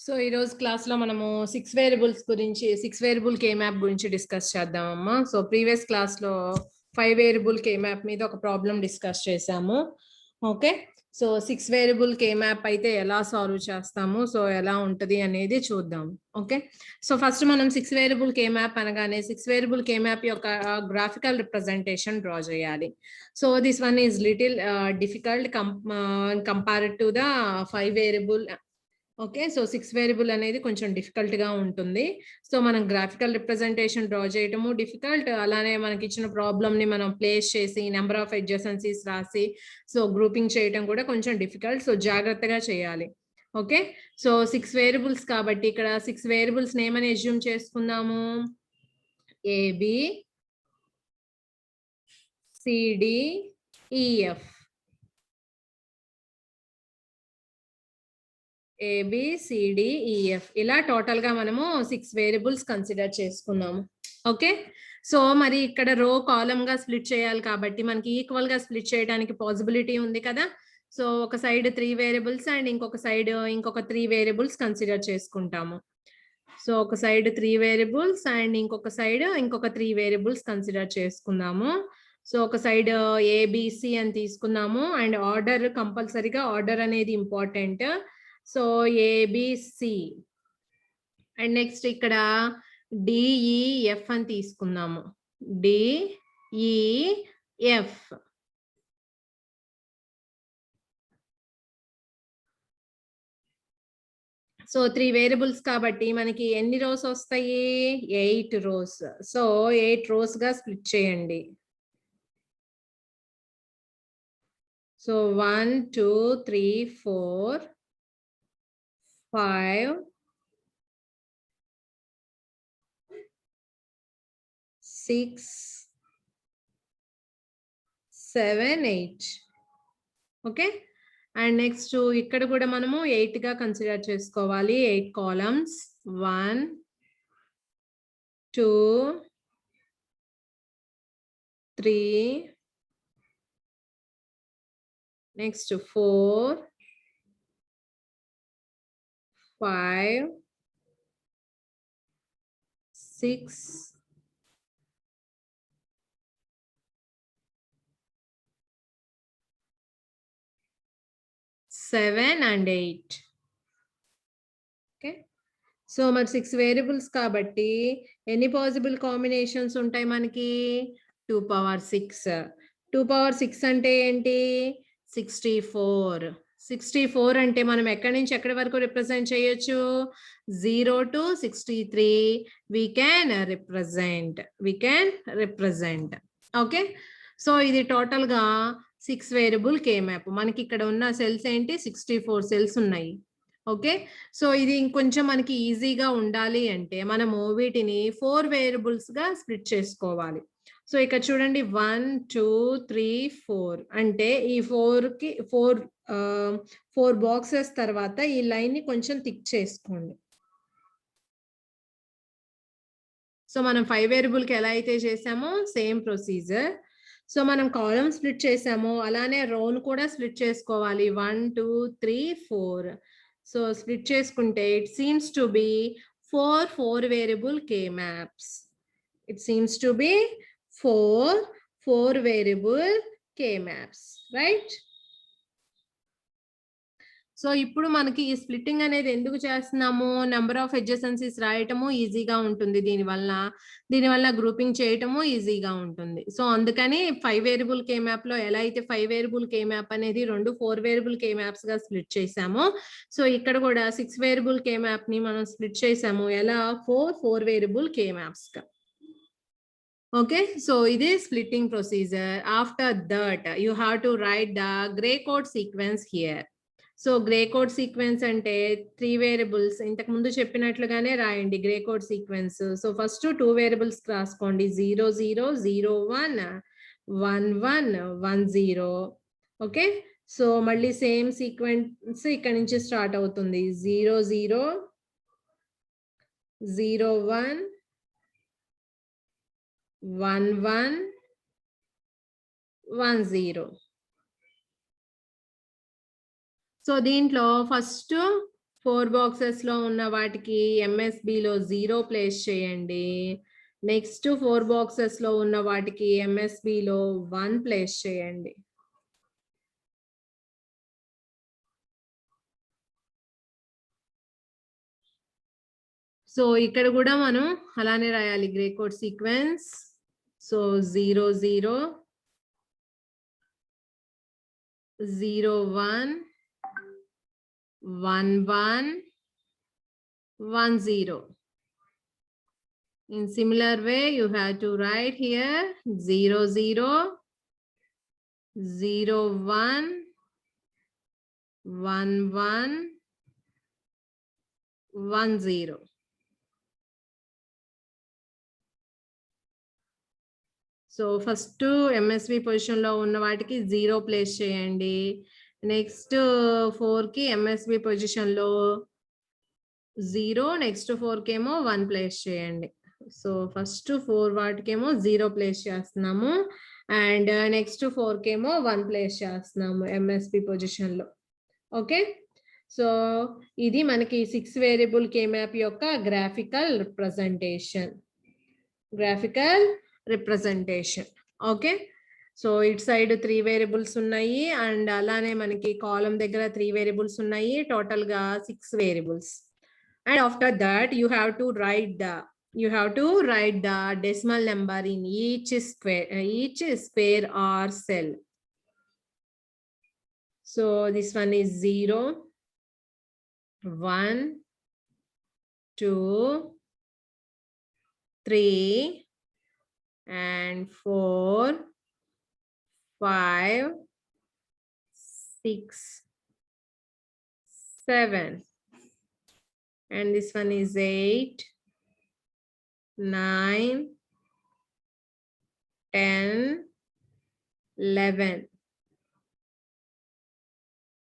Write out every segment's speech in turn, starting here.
So ఈ రోజు class లో మనము 6 వేరియబుల్స్ గురించి 6 వేరియబుల్ కే మ్యాప్ గురించి డిస్కస్ చేద్దామమ్మా. సో ప్రీవియస్ క్లాస్ లో 5 వేరియబుల్ కే మ్యాప్ మీద ఒక ప్రాబ్లం డిస్కస్ చేసాము. Okay, so 6 variable K map అయితే ఎలా సాల్వ్ చేస్తాము, సో ఎలా ఉంటది అనేది చూద్దాం. ఓకే, సో ఫస్ట్ మనం 6 వేరియబుల్ కే మ్యాప్ అనగానే 6 వేరియబుల్ కే మ్యాప్ యొక్క గ్రాఫికల్ రిప్రజెంటేషన్ డ్రా చేయాలి. So this one is little difficult compared to the 5 variable. Okay, so 6 variable అనేది కొంచెం డిఫికల్ట్ గా ఉంటుంది. సో మనం గ్రాఫికల్ రిప్రజెంటేషన్ డ్రా చేయటము డిఫికల్ట్, అలానే మనకి ఇచ్చిన ప్రాబ్లమ్ ని మనం ప్లేస్ చేసి నెంబర్ ఆఫ్ అడ్జసెన్సీస్ రాసి సో గ్రూపింగ్ చేయటం కూడా కొంచెం డిఫికల్ట్. సో జాగ్రత్తగా చేయాలి. ఓకే, సో 6 వేరియబుల్స్ కాబట్టి ఇక్కడ 6 వేరియబుల్స్ నేమని అజ్యూమ్ చేసుకుందాము. ఏబి సిడి ఈఎఫ్, ABCDEF ఇలా టోటల్ గా మనము 6 వేరియబుల్స్ కన్సిడర్ చేసుకున్నాము. ఓకే, సో మరి ఇక్కడ రో కాలమ్ గా స్ప్లిట్ చేయాలి కాబట్టి మనకి ఈక్వల్ గా స్ప్లిట్ చేయడానికి పాసిబిలిటీ ఉంది కదా. సో ఒక సైడ్ 3 వేరియబుల్స్ అండ్ ఇంకొక సైడ్ ఇంకొక 3 వేరియబుల్స్ కన్సిడర్ చేసుకుంటాము. సో ఒక సైడ్ 3 వేరియబుల్స్ అండ్ ఇంకొక సైడ్ ఇంకొక 3 వేరియబుల్స్ కన్సిడర్ చేసుకుందాము. సో ఒక సైడ్ ఏబిసి అని తీసుకున్నాము అండ్ ఆర్డర్ కంపల్సరీగా ఆర్డర్ అనేది important. So ABC and next ఇక్కడ డిఈఎఫ్ అని తీసుకుందాము. డిఈఎఫ్ సో 3 వేరియబుల్స్ కాబట్టి మనకి ఎన్ని రోస్ వస్తాయి? 8 రోస్. సో 8 రోస్ గా స్ప్లిట్ చేయండి. సో 1 2 3 4 5 6 7 8. ఓకే, అండ్ నెక్స్ట్ ఇక్కడ కూడా మనము 8 గా కన్సిడర్ చేసుకోవాలి. 8 columns 1 2 3 next 4 5 6 7 and 8. Okay, so మరి 6 వేరియబుల్స్ కాబట్టి ఎన్ని పాసిబుల్ కాంబినేషన్స్ ఉంటాయి మనకి? 2 power 6. 2 power 6 అంటే ఏంటి? 64. 64 అంటే మనం ఎక్కడి నుంచి ఎక్కడి వరకు రిప్రజెంట్ చేయొచ్చు? 0 to 63 we can represent. Okay, so ఇది టోటల్ గా 6 వేరియబుల్ కే మ్యాప్. మనకి ఇక్కడ ఉన్న సెల్స్ ఏంటి? 64 సెల్స్ ఉన్నాయి. ఓకే, సో ఇది ఇంకొంచెం మనకి ఈజీగా ఉండాలి అంటే మనము వీటిని 4 వేరియబుల్స్ గా స్ప్లిట్ చేసుకోవాలి. సో ఇక్కడ చూడండి 1 2 3 4 అంటే ఈ 4 కి 4 బాక్సెస్ తర్వాత ఈ లైన్ ని కొంచెం థిక్ చేసుకోండి. సో మనం 5 వేరియబుల్ కి ఎలా అయితే చేసామో సేమ్ ప్రొసీజర్. సో మనం కాలమ్ స్ప్లిట్ చేసాము, అలానే రోన్ కూడా స్ప్లిట్ చేసుకోవాలి. 1 2 3 4. సో స్ప్లిట్ చేసుకుంటే it seems to be 4 variable K maps. It seems to be 4 variable K maps, right? So ఇప్పుడు మనకి ఈ స్ప్లిట్టింగ్ అనేది ఎందుకు చేస్తున్నాము? నెంబర్ ఆఫ్ అడ్జసెన్సీస్ రాయటము ఈజీగా ఉంటుంది, దీనివల్ల గ్రూపింగ్ చేయటము ఈజీగా ఉంటుంది. సో అందుకని 5 వేరియబుల్ కే మ్యాప్ లో ఎలా అయితే 5 వేరియబుల్ కే మ్యాప్ అనేది 4 వేరియబుల్ కే మ్యాప్స్ గా స్ప్లిట్ చేసాము, సో ఇక్కడ కూడా 6 వేరియబుల్ కే మ్యాప్ ని మనం స్ప్లిట్ చేసాము. ఎలా? 4 వేరియబుల్ కే మ్యాప్స్ గా. ఓకే, సో ఇది splitting procedure. After that you have to right the grey code sequence here. So grey code sequence అంటే 3 వేరియబుల్స్ ఇంతకు ముందు చెప్పినట్లుగానే రాయండి grey code sequence. So first 2 variables రాసుకోండి. 0 0 0 1 1 1 1 0. ఓకే, సో మళ్ళీ సేమ్ సీక్వెన్స్ ఇక్కడ నుంచి స్టార్ట్ అవుతుంది. 0 0 0 1 1 1 1 0. సో దీంట్లో ఫస్ట్ 4 బాక్సెస్ లో ఉన్న వాటికి MSB లో 0 ప్లేస్ చేయండి. నెక్స్ట్ 4 బాక్సెస్ లో ఉన్న వాటికి MSB లో 1 ప్లేస్ చేయండి. సో ఇక్కడ కూడా మనం అలానే రాయాలి grey code sequence. So 0 0 0 1 1 1 1 0. In similar way, you have to write here 0 0 0 1 1 1 1 0. So first MSB position లో ఉన్న వాటికి 0 ప్లేస్ చేయండి. నెక్స్ట్ 4 కి MSB పొజిషన్ లో 0, నెక్స్ట్ 4 కేమో 1 ప్లేస్ చేయండి. సో ఫస్ట్ 4 వాటికేమో 0 ప్లేస్ చేస్తున్నాము అండ్ నెక్స్ట్ 4 కేమో 1 ప్లేస్ చేస్తున్నాము MSB పొజిషన్ లో. ఓకే, సో ఇది మనకి 6 వేరియబుల్ K-మ్యాప్ యొక్క graphical representation. Okay, so it side 3 variables ఉన్నాయి అండ్ అలానే మనకి కాలం దగ్గర 3 వేరియబుల్స్ ఉన్నాయి, టోటల్ గా 6 variables. And after that you have to write the decimal number in each square or cell. So this one is 0 1 2 3 and 4 5 6 7. And this one is 8 9 10 11.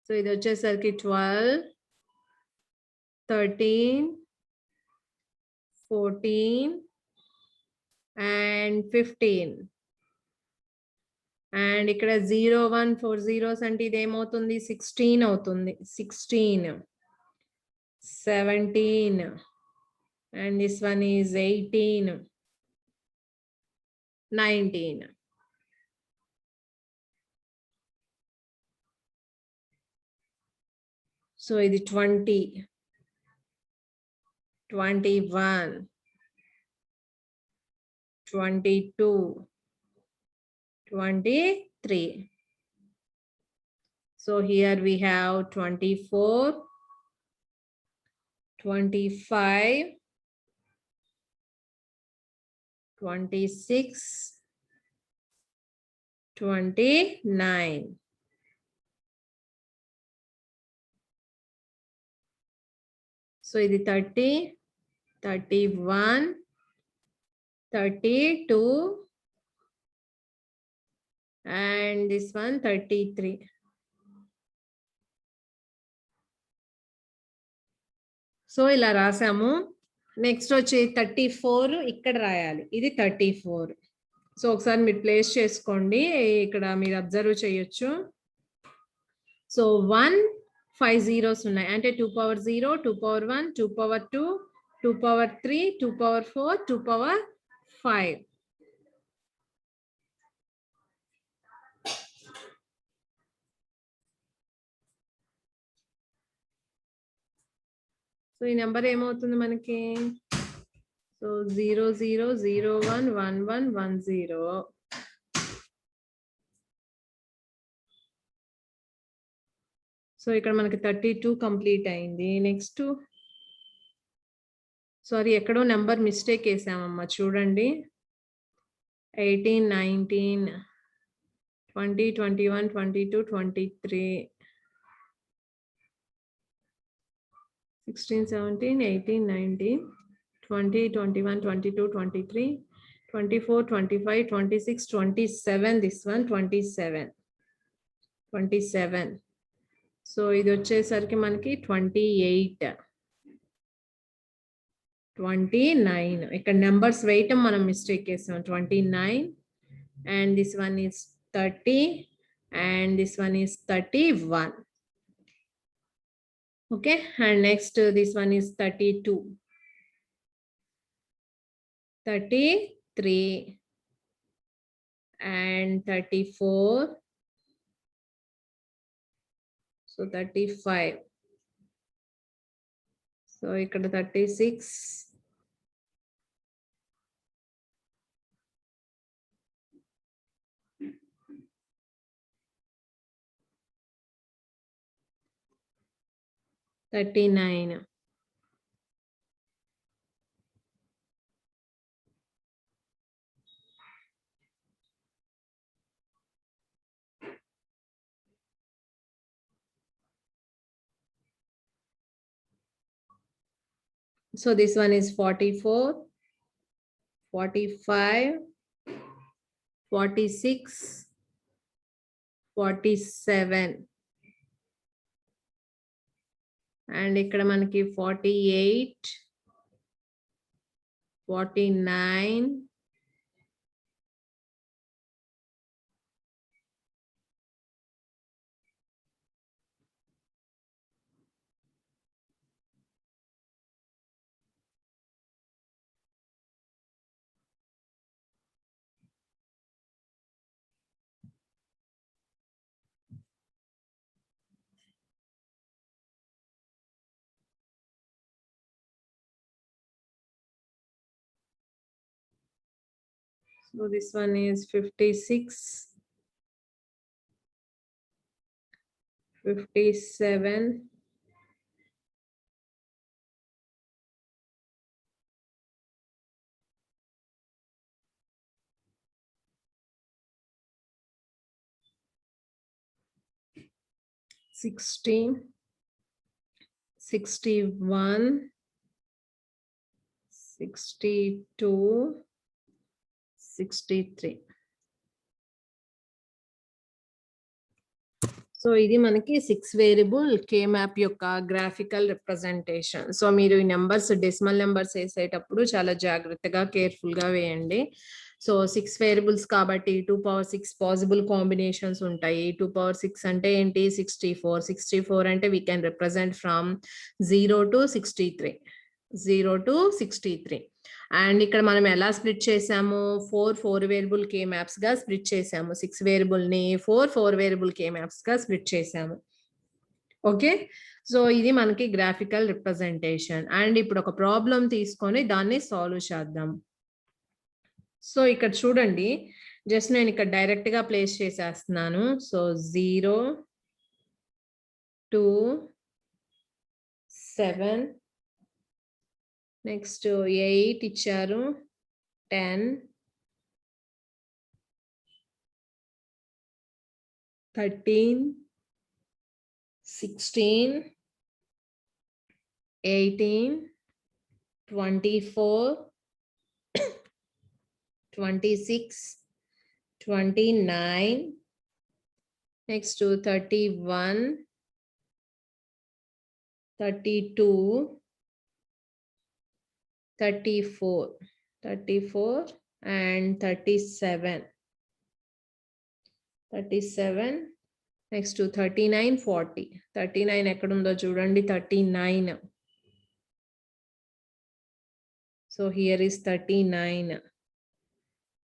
So ఇది వచ్చేసరికి 12 13 14 and 15. And ఇక్కడ 0 1 4 zeros అంటే ఇది ఏమవుతుంది 16 అవుతుంది. 16 17 and this one is 18 19. So ఇది 20 21 22 23. So here we have 24 25 26 29. So ఇది 30 31 32 and this one 33. So ఇలా రాసాము. నెక్స్ట్ వచ్చి 34 ఇక్కడ రాయాలి, ఇది 34. సో ఒకసారి మీరు ప్లేస్ చేసుకోండి, ఇక్కడ మీరు అబ్జర్వ్ చేయొచ్చు. సో 1 5 zeros ఉన్నాయి అంటే 2 power 0 2 power 1 2 power 2 2 power 3 2 power 4 2 power 5. So ఈ నెంబర్ ఏమవుతుంది మనకి, సో 0 0 0 1 1 1 1 0. సో ఇక్కడ మనకి 32 కంప్లీట్ అయింది. నెక్స్ట్ సారీ ఎక్కడో నెంబర్ మిస్టేక్ వేసామమ్మా, చూడండి. 18 19 20 21 22 23 16 17 18 19 20 21 22 23 24 25 26 27. This one 27. సో ఇది వచ్చేసరికి మనకి 28 29. ఇక్కడ నెంబర్స్ వేయటం మనం మిస్టేక్ చేసాం. 29 and this one is 30 and this one is 31. Okay, and next this one is 32, 33 and 34. So 35. So ikkada 36. 39. So this one is 44, 45, 46, 47. And ikkada manaki 48, 49, so this one is 56, 57, 60, 61, 62, 63. So ఇది మనకి 6 variable K map యొక్క graphical representation. So మీరు ఈ numbers decimal numbers వేసేటప్పుడు చాలా జాగ్రత్తగా careful గా వేయండి. సో 6 వేరియబుల్స్ కాబట్టి 2 power 6 పాసిబుల్ కాంబినేషన్స్ ఉంటాయి. 2 power 6 అంటే ఏంటి? 64. 64 అంటే we can represent from 0 to 63. 0 to 63. And ఇక్కడ మనం ఎలా స్ప్లిట్ చేసాము? 4 వేరియబుల్ కే మ్యాప్స్ గా స్ప్లిట్ చేసాము. 6 వేరియబుల్ ని 4 వేరియబుల్ కే మ్యాప్స్ గా స్ప్లిట్ చేసాము. ఓకే, సో ఇది మనకి గ్రాఫికల్ రిప్రజెంటేషన్. అండ్ ఇప్పుడు ఒక ప్రాబ్లం తీసుకొని దాన్ని సాల్వ్ చేద్దాం. సో ఇక్కడ చూడండి, జస్ట్ నేను ఇక్కడ డైరెక్ట్ గా ప్లేస్ చేసేస్తున్నాను. సో 0, 2, 7, నెక్స్ట్ 8 ఇచ్చారు, 10, 13, 16, 18, 24, 26, 29, next to 31, 32, 34 and 37. 37, next to 39, 40. 39 ekkadundo chudandi, 39. So here is 39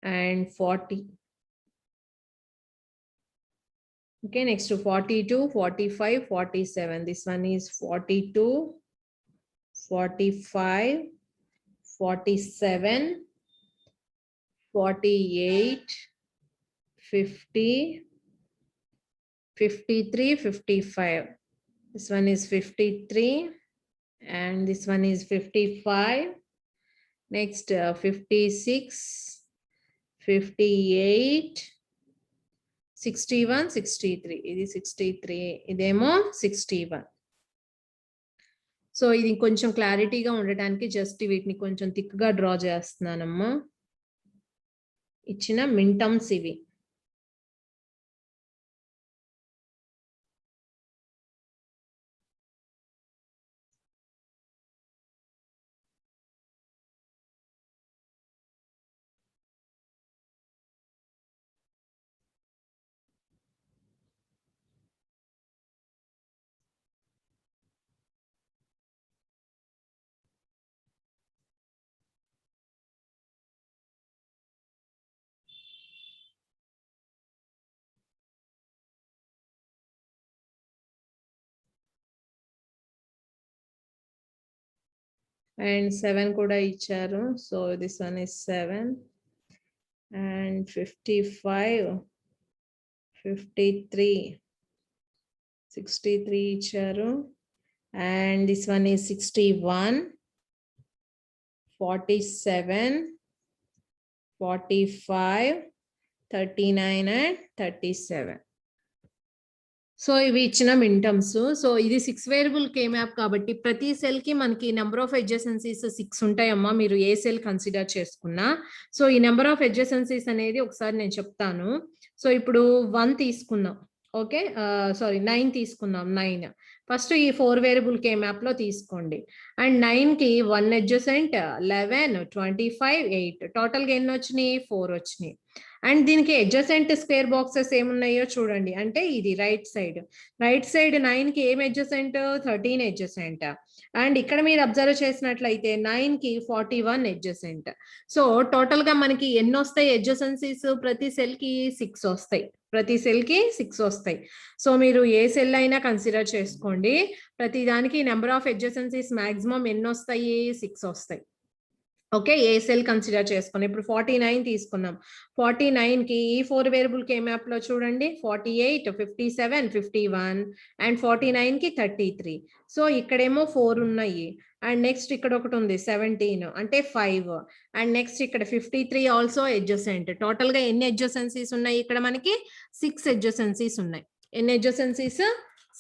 and 40. Okay, next to 42, 45, 47. This one is 42, 45, 47, 48, 50, 53, 55. This one is 53 and this one is 55. Next 56, 58, 61, 63. ఇది 63, ఇదేమో 61. So ఇది కొంచెం క్లారిటీగా ఉండటానికి జస్ట్ వీటిని కొంచెం థిక్గా డ్రా చేస్తున్నానమ్మా. ఇచ్చిన మింటమ్స్ ఇవి. and 7 కూడా ఇచ్చారు. So this one is 7 and 55, 53, 63 ఇచ్చారు, and this one is 61, 47, 45, 39 and 37. So ఇవి ఇచ్చిన మింటమ్స్. సో ఇది 6 వేరియబుల్ కే మ్యాప్ కాబట్టి ప్రతి సెల్ కి మనకి నెంబర్ ఆఫ్ అడ్జసెన్సీస్ 6 ఉంటాయమ్మా, మీరు ఏ సెల్ కన్సిడర్ చేసుకున్నా. సో ఈ నెంబర్ ఆఫ్ అడ్జసెన్సీస్ అనేది ఒకసారి నేను చెప్తాను. సో ఇప్పుడు 1 తీసుకుందాం, ఓకే, సారీ 9 తీసుకుందాం. 9 ఫస్ట్ ఈ 4 వేరియబుల్ కే మ్యాప్ లో తీసుకోండి. అండ్ 9 కి 1 అడ్జసెంట్, 11, 25, 8 టోటల్ గా ఎన్ని వచ్చినాయి? 4 వచ్చినాయి. అండ్ దీనికి అడ్జసెంట్ స్క్వేర్ బాక్సెస్ ఏమున్నాయో చూడండి. అంటే ఇది రైట్ సైడ్ 9 కి ఏం అడ్జసెంట్? 13 అడ్జసెంట్. అండ్ ఇక్కడ మీరు అబ్జర్వ్ చేసినట్లయితే 9 కి 41 అడ్జసెంట్. సో టోటల్ గా మనకి ఎన్ని వస్తాయి అడ్జసెన్సీస్? ప్రతి సెల్ కి 6 వస్తాయి. ప్రతి సెల్ కి 6 వస్తాయి. సో మీరు ఏ సెల్ అయినా కన్సిడర్ చేసుకోండి, ప్రతి దానికి నెంబర్ ఆఫ్ అడ్జసెన్సీస్ మాక్సిమం ఎన్ని వస్తాయి? 6 వస్తాయి. ఓకే, ఏ సెల్ కన్సిడర్ చేసుకున్నాం. ఇప్పుడు 49 తీసుకున్నాం. 49 కి ఈ 4 వేరియబుల్ కే మ్యాప్ లో చూడండి 48, 57, 51 అండ్ 49 కి 33. సో ఇక్కడేమో 4 ఉన్నాయి. అండ్ నెక్స్ట్ ఇక్కడ ఒకటి ఉంది 17 అంటే 5. అండ్ నెక్స్ట్ ఇక్కడ 53 ఆల్సో అడ్జసెంట్. టోటల్ గా ఎన్ని అడ్జసెన్సీస్ ఉన్నాయి? ఇక్కడ మనకి 6 అడ్జసెన్సీస్ ఉన్నాయి. ఎన్ని అడ్జసెన్సీస్?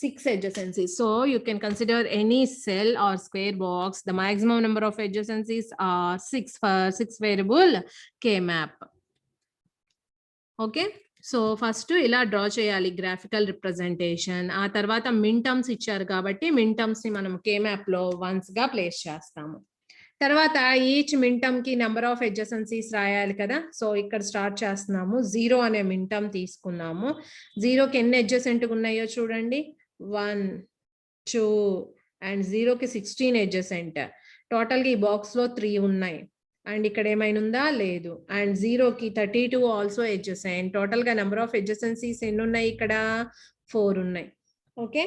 6 adjacencies. So you can consider any cell or square box. The maximum number of adjacencies are 6 for 6 variable K map. Okay. So first ఇలా డ్రా చేయాలి గ్రాఫికల్ రిప్రజెంటేషన్. ఆ తర్వాత మిన్ టర్మ్స్ ఇచ్చారు కాబట్టి మిన్ టర్మ్స్ ని మనం K map లో వన్స్ గా ప్లేస్ చేస్తాము. తర్వాత ఈచ్ మిన్ టర్మ్ కి నెంబర్ ఆఫ్ అడ్జసెన్సీస్ రాయాలి కదా. సో ఇక్కడ స్టార్ట్ చేస్తున్నాము. 0 అనే మిన్ టర్మ్ తీసుకున్నాము. 0 కి ఎన్ని అడ్జసెంట్ ఉన్నాయో చూడండి. 1, 2 అండ్ 0 కి 16 అడ్జసెంట్. టోటల్ గా ఈ బాక్స్ లో 3 ఉన్నాయి. అండ్ ఇక్కడ ఏమైనా ఉందా? లేదు. అండ్ 0 కి 32 ఆల్సో అడ్జసెంట్. టోటల్ గా నెంబర్ ఆఫ్ అడ్జసెన్సీస్ ఎన్ని ఉన్నాయి? ఇక్కడ 4 ఉన్నాయి. ఓకే,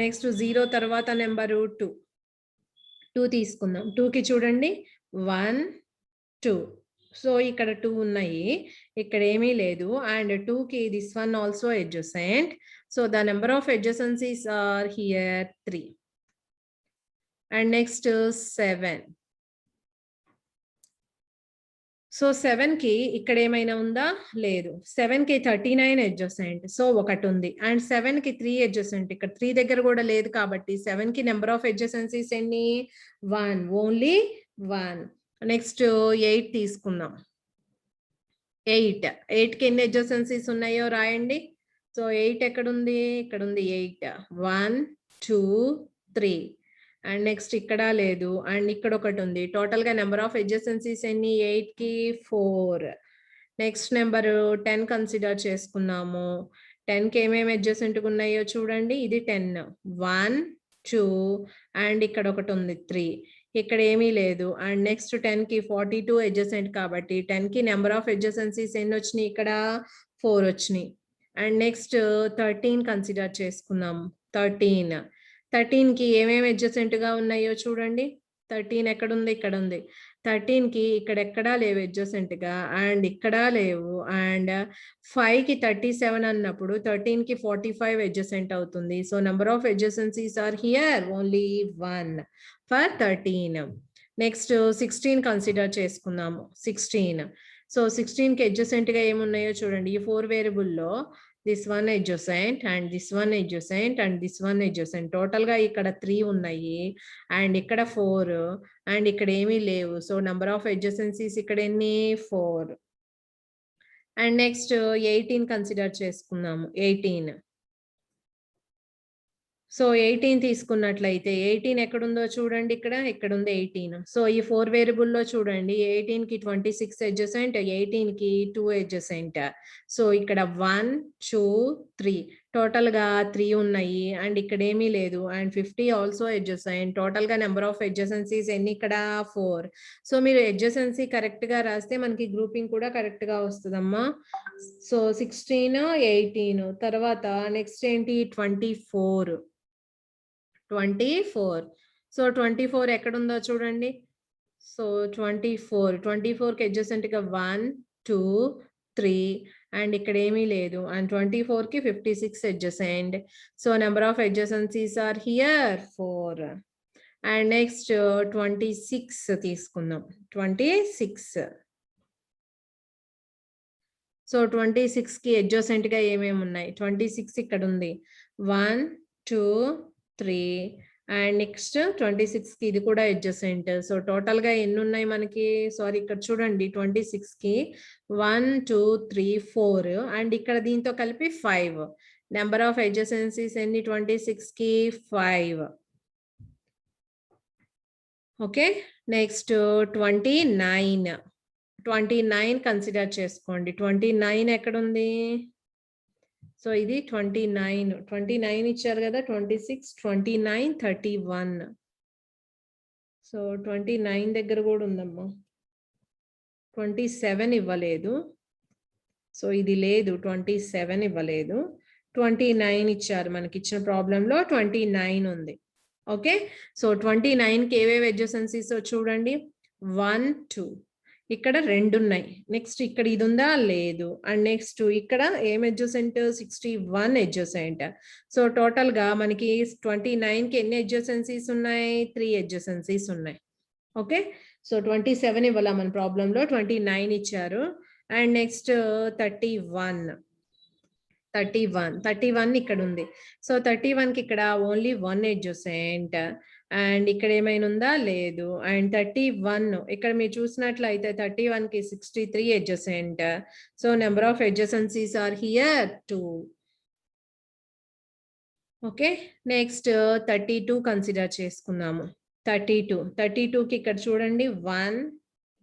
నెక్స్ట్ 0 తర్వాత నెంబరు 2 తీసుకుందాం. 2 కి చూడండి 1, 2. సో ఇక్కడ 2 ఉన్నాయి, ఇక్కడ ఏమీ లేదు. అండ్ 2 కి this one also adjacent. So the number of adjacencies are here 3. And next 7. So 7 కి ఇక్కడ ఏమైనా ఉందా? లేదు. 7 కి 39 అడ్జసెంట్. సో ఒకటి ఉంది. అండ్ 7 కి 3 అడ్జసెంట్. ఇక్కడ 3 దగ్గర కూడా లేదు కాబట్టి 7 కి నెంబర్ ఆఫ్ అడ్జసెన్సీస్ ఎన్ని? 1, ఓన్లీ 1. నెక్స్ట్ 8 తీసుకుందాం. 8 కి ఎన్ని అడ్జసెన్సీస్ ఉన్నాయో రాయండి. సో 8 ఎక్కడ ఉంది? ఇక్కడ ఉంది 8. 1, 2, 3. అండ్ నెక్స్ట్ ఇక్కడ లేదు. అండ్ ఇక్కడ ఒకటి ఉంది. టోటల్ గా నెంబర్ ఆఫ్ అడ్జసెన్సీస్ ఎన్ని? 8 కి 4. నెక్స్ట్ నెంబర్ 10 కన్సిడర్ చేసుకున్నాము. 10 కి ఏమేమి అడ్జసెంట్ ఉన్నాయో చూడండి. ఇది 10. 1, 2 అండ్ ఇక్కడ ఒకటి ఉంది 3. ఇక్కడ ఏమీ లేదు. అండ్ నెక్స్ట్ 10 కి 42 అడ్జసెంట్ కాబట్టి 10 కి నెంబర్ ఆఫ్ అడ్జసెన్సీస్ ఎన్ని వచ్చినాయి? ఇక్కడ 4 వచ్చినాయి. అండ్ నెక్స్ట్ 13 కన్సిడర్ చేసుకున్నాం. 13 కి ఏమేమి అడ్జసెంట్ గా ఉన్నాయో చూడండి. 13 ఎక్కడ ఉంది? ఇక్కడ ఉంది. 13 కి ఇక్కడ ఎక్కడా లేవు అడ్జసెంట్ గా, అండ్ ఇక్కడ లేవు. అండ్ 5 కి 37 అన్నప్పుడు 13 కి 45 అడ్జసెంట్ అవుతుంది. So number of adjacencies are here only 1 for 13. Next 16 consider చేసుకుందాము. 16. సో 16 కి అడ్జసెంట్ గా ఏమున్నాయో చూడండి. ఈ 4 వేరియబుల్ లో this one adjacent and this one adjacent and this one adjacent. Total గా ఇక్కడ 3 ఉన్నాయి. అండ్ ఇక్కడ 4 అండ్ ఇక్కడ ఏమీ లేవు. సో నంబర్ ఆఫ్ అడ్జసెన్సీస్ ఇక్కడ ఎన్ని? 4. అండ్ నెక్స్ట్ 18 కన్సిడర్ చేసుకున్నాము. 18. సో 18 తీసుకున్నట్లయితే 18 ఎక్కడుందో చూడండి. ఇక్కడ ఉంది 18. సో ఈ 4 వేరియబుల్ లో చూడండి. 18 కి 26 అడ్జసెంట్, 18 కి 2 అడ్జసెంట్. సో ఇక్కడ 1, 2, 3 టోటల్ గా 3 ఉన్నాయి. అండ్ ఇక్కడ ఏమీ లేదు. And 50 also adjacent. టోటల్ గా నెంబర్ ఆఫ్ అడ్జసెన్సీస్ ఎన్ని? ఇక్కడ 4. సో మీరు అడ్జసెన్సీ కరెక్ట్ గా రాస్తే మనకి గ్రూపింగ్ కూడా కరెక్ట్ గా వస్తుందమ్మా. సో 16, 18 తర్వాత నెక్స్ట్ ఏంటి? 24. సో 24 ఎక్కడుందో చూడండి. సో 24కి అడ్జసెంట్గా 1 2 3 అండ్ ఇక్కడ ఏమీ లేదు అండ్ 24కి 56 adjacent. So number of adjacencies are here 4 and next 26 తీసుకుందాం. 26 సో 26కి అడ్జసెంట్గా ఏమేమి ఉన్నాయి? 26 ఇక్కడ ఉంది 1 2 3 అండ్ నెక్స్ట్ 26కి ఇది కూడా అడ్జసెంట్. సో టోటల్గా ఎన్ని ఉన్నాయి మనకి? సారీ ఇక్కడ చూడండి 26కి 1 2 3 4 అండ్ ఇక్కడ దీంతో కలిపి 5. నెంబర్ ఆఫ్ అడ్జసెన్సీస్ ఎన్ని 26కి? 5. ఓకే, నెక్స్ట్ 29 కన్సిడర్ చేసుకోండి. 29 ఎక్కడ ఉంది? సో ఇది 29 ఇచ్చారు కదా. 26 29 31. సో 29 దగ్గర కూడా ఉందమ్మా. 27 ఇవ్వలేదు. సో ఇది లేదు, 27 ఇవ్వలేదు. 29 ఇచ్చారు మనకి ఇచ్చిన ప్రాబ్లంలో 29 ఉంది. ఓకే, సో 29కి ఏవేవి అడ్జసెన్సీస్ చూడండి. 1 2 ఇక్కడ 2 ఉన్నాయి. నెక్స్ట్ ఇక్కడ ఇది ఉందా? లేదు. అండ్ నెక్స్ట్ ఇక్కడ ఏం అడ్జసెంట్? 61 అడ్జసెంట్. సో టోటల్ గా మనకి 29కి ఎన్ని అడ్జసెన్సీస్ ఉన్నాయి? 3 అడ్జసెన్సీస్ ఉన్నాయి. ఓకే, సో 27 ఇవ్వాల మన ప్రాబ్లంలో, 29 ఇచ్చారు. అండ్ నెక్స్ట్ 31 ఇక్కడ ఉంది. సో 31కి ఇక్కడ ఓన్లీ 1 అడ్జసెంట్ అండ్ ఇక్కడ ఏమైనా ఉందా? లేదు. అండ్ 31 ఇక్కడ మీరు చూసినట్లయితే 31కి 63 adjacent. So number of adjacencies are here 2. Okay, next 32 consider చేసుకుందాము. 32కి ఇక్కడ చూడండి 1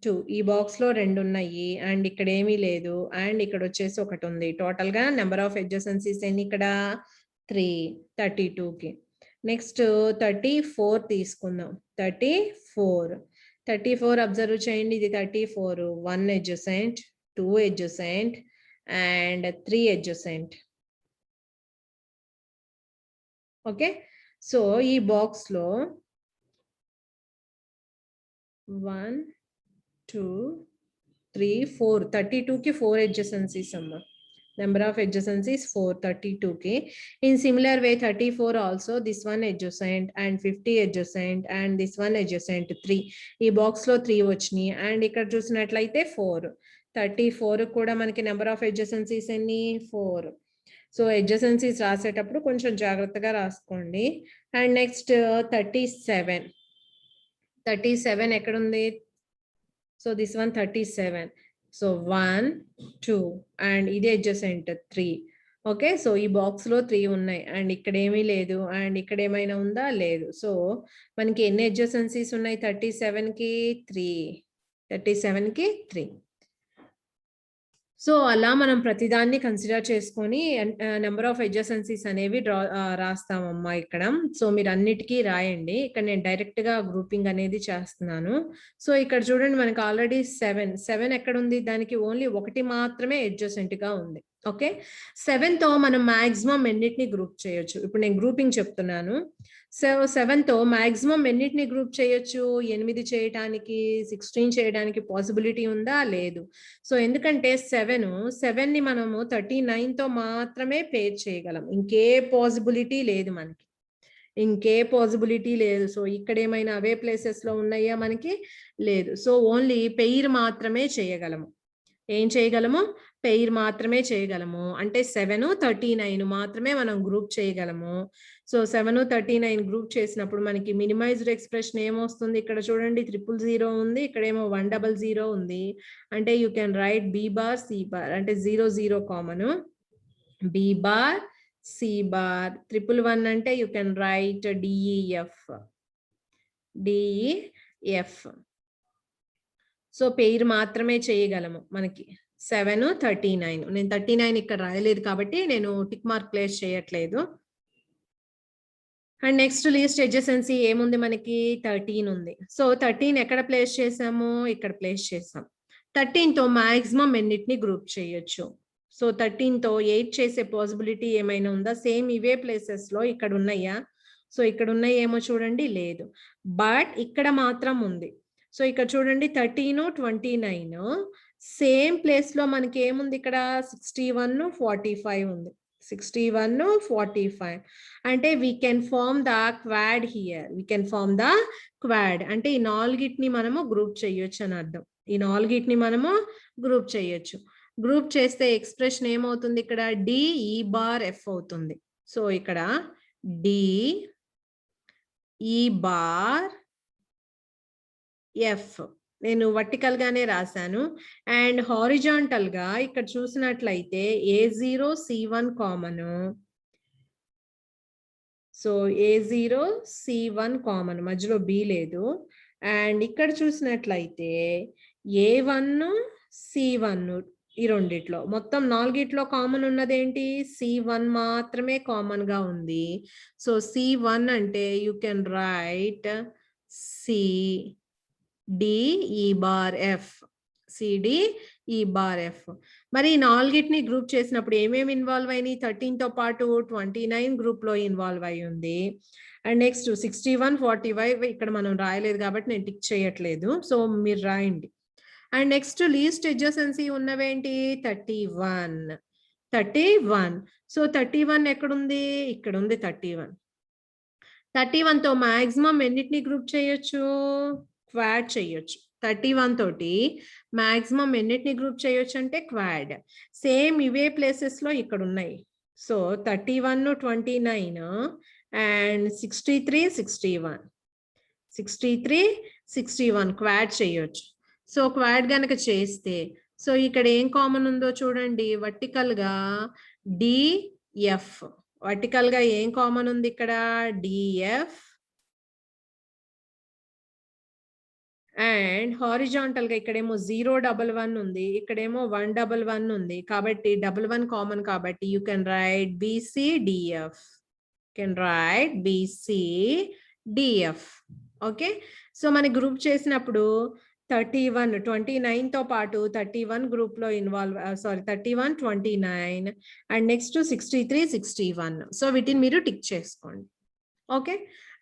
2 ఈ బాక్స్ లో 2 ఉన్నాయి అండ్ ఇక్కడ ఏమీ లేదు అండ్ ఇక్కడ వచ్చేసి ఒకటి ఉంది. టోటల్ గా నెంబర్ ఆఫ్ అడ్జసెన్సీస్ ఎన్ని ఇక్కడ? 3 32కి. నెక్స్ట్ 34 తీసుకుందాం. 34 అబ్జర్వ్ చేయండి. ఇది 34 1 adjacent 2 adjacent and 3 adjacent. Okay, so ఈ బాక్స్ లో 1 2 3 4 32కి 4 adjacencies అమ్మా. Number of adjacencies 4 32కి. In similar way 34 also this one adjacent and 50 adjacent and this one adjacent 3. ఈ బాక్స్ లో 3 వచ్చినాయి అండ్ ఇక్కడ చూసినట్లయితే 4. 34 కూడా మనకి నెంబర్ ఆఫ్ adjacencies ఎన్ని? 4. సో adjacencies రాసేటప్పుడు కొంచెం జాగ్రత్తగా రాసుకోండి. అండ్ నెక్స్ట్ 37 ఎక్కడ ఉంది? So this one 37. So 1 2 and ఇది adjacent 3. ఓకే, సో ఈ బాక్స్ లో 3 ఉన్నాయి అండ్ ఇక్కడ ఏమీ లేదు అండ్ ఇక్కడ ఏమైనా ఉందా? లేదు. సో మనకి ఎన్ని adjacencies ఉన్నాయి? 37కి 3. సో అలా మనం ప్రతిదాన్ని కన్సిడర్ చేసుకొని నెంబర్ ఆఫ్ adjacencies అనేవి రాస్తామమ్మా ఇక్కడ. సో మీరు అన్నిటికీ రాయండి. ఇక్కడ నేను డైరెక్ట్ గా గ్రూపింగ్ అనేది చేస్తున్నాను. సో ఇక్కడ చూడండి మనకి ఆల్రెడీ 7 ఎక్కడ ఉంది? దానికి ఓన్లీ ఒకటి మాత్రమే adjacent గా ఉంది. ఓకే, 7తో మనం మాక్సిమం ఎన్నిటిని గ్రూప్ చేయొచ్చు? ఇప్పుడు నేను గ్రూపింగ్ చెప్తున్నాను. సో 7తో మాక్సిమం ఎన్నిటిని గ్రూప్ చేయొచ్చు? 8 చేయడానికి, 16 చేయడానికి పాసిబిలిటీ ఉందా? లేదు. సో ఎందుకంటే 7ని మనము 39తో మాత్రమే పేర్ చేయగలం. ఇంకే పాసిబిలిటీ లేదు మనకి, సో ఇక్కడ ఏమైనా అవే ప్లేసెస్ లో ఉన్నాయా? మనకి లేదు. సో ఓన్లీ పెయిర్ మాత్రమే చేయగలము. ఏం చేయగలము? పెయిర్ మాత్రమే చేయగలము. అంటే 7 39 మాత్రమే మనం గ్రూప్ చేయగలము. సో 7 39 గ్రూప్ చేసినప్పుడు మనకి మినిమైజ్డ్ ఎక్స్ప్రెషన్ ఏమొస్తుంది? ఇక్కడ చూడండి 000 ఉంది, ఇక్కడేమో 100 ఉంది. అంటే you can write B bar C bar, అంటే 0 common, B bar C bar. 111 అంటే you can write DEF. So pair మాత్రమే చేయగలము మనకి 7 39. నేను 39 ఇక్కడ రాయలేదు కాబట్టి నేను టిక్ మార్క్ ప్లేస్ చేయట్లేదు. అండ్ నెక్స్ట్ లీస్ట్ adjacency ఏముంది మనకి? 13 ఉంది. సో 13 ఎక్కడ ప్లేస్ చేసాము? ఇక్కడ ప్లేస్ చేసాం. 13తో మాక్సిమం ఎన్నిటిని గ్రూప్ చేయొచ్చు? సో 13తో 8 చేసే పాసిబిలిటీ ఏమైనా ఉందా? సేమ్ ఇవే ప్లేసెస్ లో ఇక్కడ ఉన్నాయా? సో ఇక్కడ ఉన్నాయి ఏమో చూడండి, లేదు. బట్ ఇక్కడ మాత్రం ఉంది. సో ఇక్కడ చూడండి 13, 29 సేమ్ ప్లేస్ లో మనకి ఏముంది ఇక్కడ 61, 45 ఉంది. 61, 45 అంటే we can form the quad here. We can form the quad అంటే ఈ నాలుగిటిని మనము గ్రూప్ చేయొచ్చు అని అర్థం. ఈ నాలుగిటిని మనము గ్రూప్ చేయొచ్చు. గ్రూప్ చేస్తే ఎక్స్ప్రెషన్ ఏమవుతుంది ఇక్కడ డిఈ బార్ ఎఫ్ అవుతుంది. సో ఇక్కడ డిఈ బార్ ఎఫ్ నేను వర్టికల్ గానే రాశాను. అండ్ హారిజాంటల్ గా ఇక్కడ చూసినట్లయితే A0 C1 common. So A0 C1 common, మధ్యలో B లేదు. అండ్ ఇక్కడ చూసినట్లయితే A1 C1 ఈ రెండిట్లో మొత్తం నాలుగిట్లో కామన్ ఉన్నది ఏంటి C1 మాత్రమే కామన్ గా ఉంది. సో C1 అంటే you can write CDE bar F. CDE bar F. మరి ఈ నాలుగిటిని గ్రూప్ చేసినప్పుడు ఏమేమి ఇన్వాల్వ్ అయినాయి? 13 తో పాటు 29 గ్రూప్ లో ఇన్వాల్వ్ అయి ఉంది. అండ్ నెక్స్ట్ 61, 45 ఇక్కడ మనం రాయలేదు కాబట్టి నేను టిక్ చేయట్లేదు. సో మీరు రాయండి. అండ్ నెక్స్ట్ లీస్ట్ అడ్జసెన్సీ ఉన్నవేంటి 31. సో 31 ఎక్కడుంది? ఇక్కడ ఉంది 31. 31 తో మాక్సిమం ఎన్నిటిని గ్రూప్ చేయొచ్చు? క్వాడ్ చేయొచ్చు. 31 తోటి మాక్సిమం ఎన్నిటిని గ్రూప్ చేయొచ్చు అంటే క్వాడ్. సేమ్ ఇవే ప్లేసెస్ లో ఇక్కడ ఉన్నాయి. సో 31, 29 అండ్ 63, 61 క్వాడ్ చేయొచ్చు. సో క్వాడ్ గనక చేస్తే సో ఇక్కడ ఏం కామన్ ఉందో చూడండి. వర్టికల్ గా డిఎఫ్. వర్టికల్ గా ఏం కామన్ ఉంది ఇక్కడ? డిఎఫ్. అండ్ హారిజాంటల్ గా ఇక్కడేమో 011 ఉంది, ఇక్కడేమో 111 ఉంది. కాబట్టి 11 కామన్ కాబట్టి you can write BCDF. Okay. So మన గ్రూప్ చేసినప్పుడు 31, 29 తో పాటు 31 గ్రూప్ లో ఇన్వాల్వ్ 31, 29 అండ్ నెక్స్ట్ 63, 61. సో వీటిని మీరు టిక్ చేసుకోండి. ఓకే.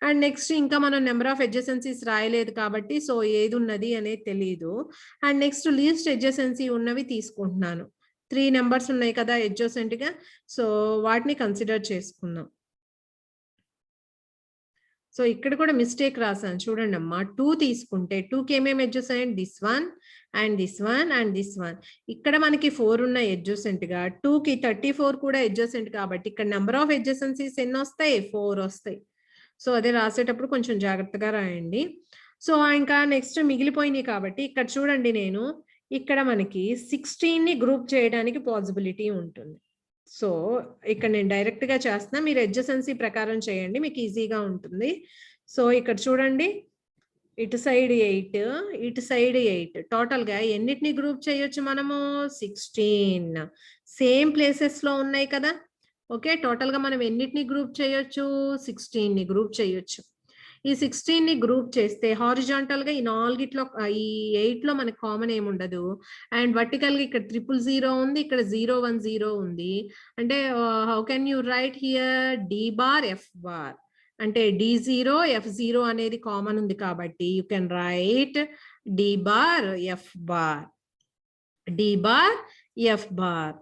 అండ్ నెక్స్ట్ ఇంకా మనం నెంబర్ ఆఫ్ అడ్జసెన్సీస్ రాయలేదు కాబట్టి సో ఏది ఉన్నది అనేది తెలియదు. అండ్ నెక్స్ట్ లీస్ట్ అడ్జసెన్సీ ఉన్నవి తీసుకుంటున్నాను. 3 నెంబర్స్ ఉన్నాయి కదా అడ్జసెంట్ గా. సో వాటిని కన్సిడర్ చేసుకుందాం. సో ఇక్కడ కూడా మిస్టేక్ రాసాను చూడండి అమ్మా. 2 తీసుకుంటే 2కి ఏమేమి adjacent? This one and this one and this one. ఇక్కడ మనకి 4 ఉన్నాయి అడ్జసెంట్ గా. 2కి 34 కూడా అడ్జసెంట్ కాబట్టి ఇక్కడ నెంబర్ ఆఫ్ అడ్జసెన్సీస్ ఎన్ని వస్తాయి? 4 వస్తాయి. సో అదే రాసేటప్పుడు కొంచెం జాగ్రత్తగా రాయండి. సో ఇంకా నెక్స్ట్ మిగిలిపోయినాయి కాబట్టి ఇక్కడ చూడండి, నేను ఇక్కడ మనకి 16ని గ్రూప్ చేయడానికి పాసిబిలిటీ ఉంటుంది. సో ఇక్కడ నేను డైరెక్ట్ గా చేస్తున్నా, మీరు అడ్జసెన్సీ ప్రకారం చేయండి, మీకు ఈజీగా ఉంటుంది. సో ఇక్కడ చూడండి, ఇటు సైడ్ 8, ఇటు సైడ్ 8, టోటల్ గా ఎన్నిటిని గ్రూప్ చేయొచ్చు మనము? 16. సేమ్ ప్లేసెస్ లో ఉన్నాయి కదా. ఓకే. టోటల్ గా మనం ఎన్నిటిని గ్రూప్ చేయొచ్చు? 16ని గ్రూప్ చేయొచ్చు. ఈ 16ని గ్రూప్ చేస్తే హారిజాంటల్ గా ఈ నాలుగిట్లో ఈ 8లో మనకి కామన్ ఏమి ఉండదు. అండ్ వర్టికల్ గా ఇక్కడ 000 ఉంది, ఇక్కడ 010 ఉంది. అంటే how can you right here D bar F bar అంటే D0 F0 అనేది కామన్ ఉంది కాబట్టి you can write D bar F bar.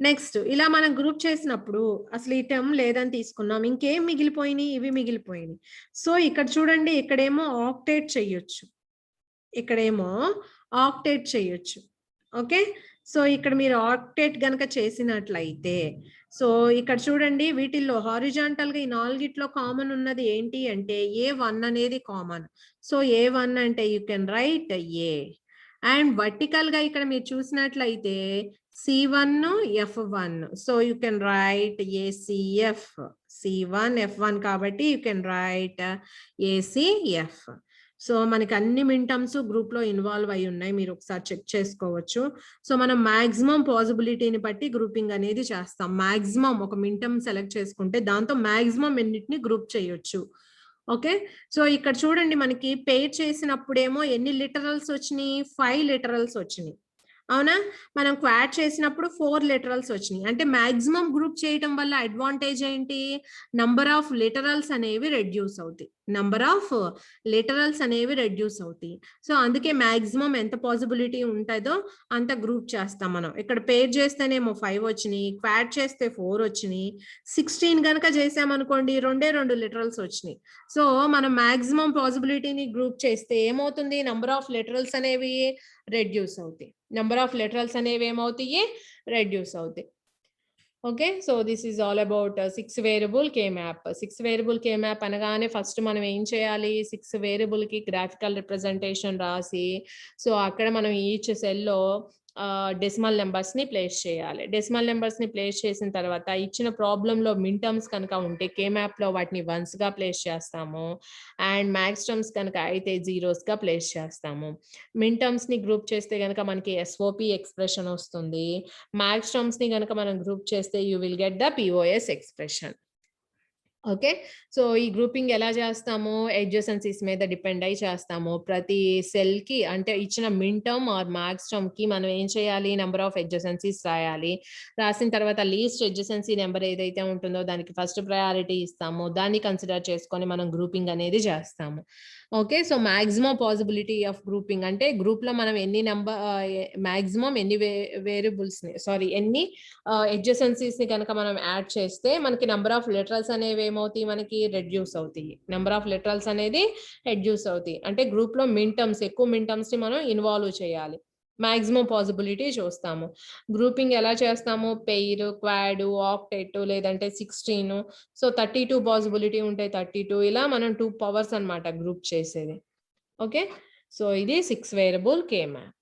Next ఇలా మనం గ్రూప్ చేసినప్పుడు అసలు ఈ టర్మ్ లేదని తీసుకున్నాం. ఇంకేం మిగిలిపోయినాయి? ఇవి మిగిలిపోయినాయి. సో ఇక్కడ చూడండి, ఇక్కడేమో ఆక్టేట్ చెయ్యొచ్చు, ఇక్కడేమో ఆక్టేట్ చెయ్యొచ్చు. ఓకే. సో ఇక్కడ మీరు ఆక్టేట్ గనక చేసినట్లయితే సో ఇక్కడ చూడండి, వీటిల్లో హారిజాంటల్ గా ఈ నాలుగిట్లో కామన్ ఉన్నది ఏంటి అంటే A1 అనేది కామన్. సో A1 అంటే you can write A. And vertical గా ఇక్కడ మీరు చూసినట్లయితే C1, F1. So you can write ACF. C1, F1 కాబట్టి you can write ACF. So మనకి అన్ని మింటమ్స్ గ్రూప్ లో ఇన్వాల్వ్ అయి ఉన్నాయి, మీరు ఒకసారి చెక్ చేసుకోవచ్చు. సో మనం మాక్సిమం పాసిబిలిటీని బట్టి గ్రూపింగ్ అనేది చేస్తాం. మాక్సిమం ఒక మింటమ్ సెలెక్ట్ చేసుకుంటే దాంతో మాక్సిమం ఎన్నిటిని గ్రూప్ చేయొచ్చు. ఓకే. సో ఇక్కడ చూడండి, మనకి పేర్ చేసినప్పుడేమో ఎన్ని లిటరల్స్ వచ్చినాయి? 5 లిటరల్స్ వచ్చినాయి. అవునా? మనం క్వాడ్ చేసినప్పుడు 4 లిటరల్స్ వచ్చినాయి. అంటే మాక్సిమం గ్రూప్ చేయటం వల్ల అడ్వాంటేజ్ ఏంటి? నంబర్ ఆఫ్ లిటరల్స్ అనేవి రెడ్యూస్ అవుతాయి. నంబర్ ఆఫ్ లిటరల్స్ అనేవి రెడ్యూస్ అవుతాయి. సో, అందుకే మాక్సిమం ఎంత పాసిబిలిటీ ఉంటదో అంత గ్రూప్ చేస్తాం మనం. ఇక్కడ పేర్ చేస్తేనేమో 5 వచ్చినాయి. క్వాడ్ చేస్తే 4 వచ్చినాయి. 16 గనక చేసామనుకోండి 2 లిటరల్స్ వచ్చినాయి. సో, మనం మాక్సిమం పాసిబిలిటీని గ్రూప్ చేస్తే ఏమవుతుంది? నంబర్ ఆఫ్ లిటరల్స్ అనేవి రెడ్యూస్ అవుతాయి. నంబర్ ఆఫ్ లిటరల్స్ అనేవి ఏమవుతాయి? రెడ్యూస్ అవుతాయి. Okay. So, this is all about 6 variable K map. 6 variable K map అనగానే ఫస్ట్ మనం ఏం చేయాలి? 6 వేరియబుల్‌కి గ్రాఫికల్ రిప్రజెంటేషన్ రాసి, సో, అక్కడ మనం ఈచ్ సెల్‌లో డెసిమల్ నంబర్స్‌ని ప్లేస్ చేయాలి. డెసిమల్ నంబర్స్‌ని ప్లేస్ చేసిన తర్వాత ఇచ్చిన ప్రాబ్లమ్‌లో మిన్ టర్మ్స్ కనుక ఉంటే కే మ్యాప్‌లో వాటిని వన్స్‌గా ప్లేస్ చేస్తాము. అండ్ మాక్స్ టర్మ్స్ కనుక అయితే జీరోస్‌గా ప్లేస్ చేస్తాము. మిన్ టర్మ్స్‌ని గ్రూప్ చేస్తే గనక మనకి ఎస్ఓపి ఎక్స్‌ప్రెషన్ వస్తుంది. మాక్స్ టర్మ్స్‌ని గనక మనం గ్రూప్ చేస్తే you will get the POS expression. Okay. So, ఈ గ్రూపింగ్ ఎలా చేస్తాము? అడ్జసెన్సీస్ మీద డిపెండ్ అయ్యి చేస్తాము. ప్రతి సెల్‌కి అంటే ఇచ్చిన మిన్ టర్మ్ ఆర్ మాక్స్ టర్మ్‌కి మనం ఏం చేయాలి? నంబర్ ఆఫ్ అడ్జసెన్సీస్ రాయాలి. రాసిన తర్వాత లీస్ట్ అడ్జసెన్సీ నంబర్ ఏదైతే ఉంటుందో దానికి ఫస్ట్ ప్రయారిటీ ఇస్తాము. దాన్ని కన్సిడర్ చేసుకొని మనం గ్రూపింగ్ అనేది చేస్తాము. Okay. So, maximum possibility of grouping అంటే గ్రూప్‌లో మనం ఎన్ని మాక్సిమం ఎన్ని వేరియబుల్స్‌ని ఎన్ని అడ్జసెన్సీస్‌ని గనక మనం యాడ్ చేస్తే మనకి నంబర్ ఆఫ్ లిటరల్స్ అనేవి ఏమవుతాయి? మనకి రెడ్యూస్ అవుతాయి. నంబర్ ఆఫ్ లిటరల్స్ అనేది రెడ్యూస్ అవుతాయి. అంటే గ్రూప్‌లో మిన్ టర్మ్స్ ఎక్కువ మిన్ టర్మ్స్‌ని మనం ఇన్వాల్వ్ చేయాలి. మాక్సిమం పాసిబిలిటీ చూస్తాము. గ్రూపింగ్ ఎలా చేస్తాము? పెయిర్, క్వాడ్, ఆక్టెట్ లేదంటే 16 సో, 32 పాసిబిలిటీ ఉంటే 32 ఇలా మనం 2 పవర్స్ అన్నమాట గ్రూప్ చేసేది. ఓకే. సో, ఇది 6 వేరియబుల్ కే మ్యాప్.